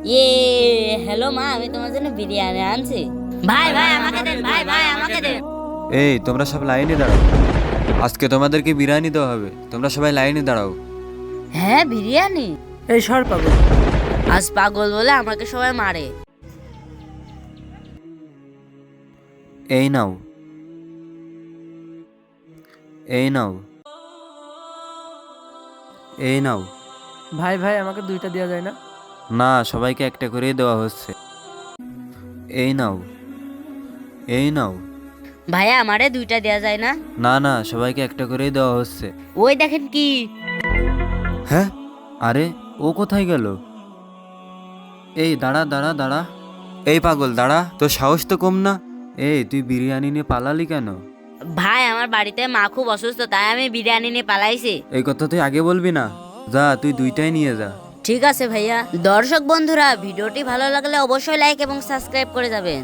ইয়ে হ্যালো মা, আমি তোমার জন্য বিরিয়ানি আনছি। ভাই ভাই আমাকে দেন, ভাই ভাই আমাকে দেন। এই তোমরা সব লাইনে দাঁড়াও, আজকে তোমাদেরকে বিরিয়ানি দেওয়া হবে। তোমরা সবাই লাইনে দাঁড়াও। হ্যাঁ বিরিয়ানি? এই সর পাগল। আজ পাগল বলে আমাকে সবাই মারে। এই নাও, এই নাও, এই নাও। ভাই ভাই আমাকে দুইটা দেওয়া যায় না? না, সবাইকে একটা করেই দেওয়া হচ্ছে। এই নাও, এই নাও। ভাইয়া আমারে দুইটা দেয়া যায় না? না না, সবাইকে একটা করেই দেওয়া হচ্ছে। ওই দেখেন কি। হ্যাঁ, আরে ও কোথায় গেল? এই দাঁড়া দাঁড়া দাঁড়া, এই পাগল দাঁড়া, তোর সাহস তো কম না। এই তুই বিরিয়ানি নিয়ে পালালি কেন? ভাই আমার বাড়িতে মা খুব অসুস্থ, তাই আমি বিরিয়ানি নিয়ে পালাইছি। এই কথা তুই আগে বলবি না? যা, তুই দুইটাই নিয়ে যা। ঠিক আছে ভাইয়া। দর্শক বন্ধুরা, ভিডিওটি ভালো লাগলে অবশ্যই লাইক এবং সাবস্ক্রাইব করে যাবেন।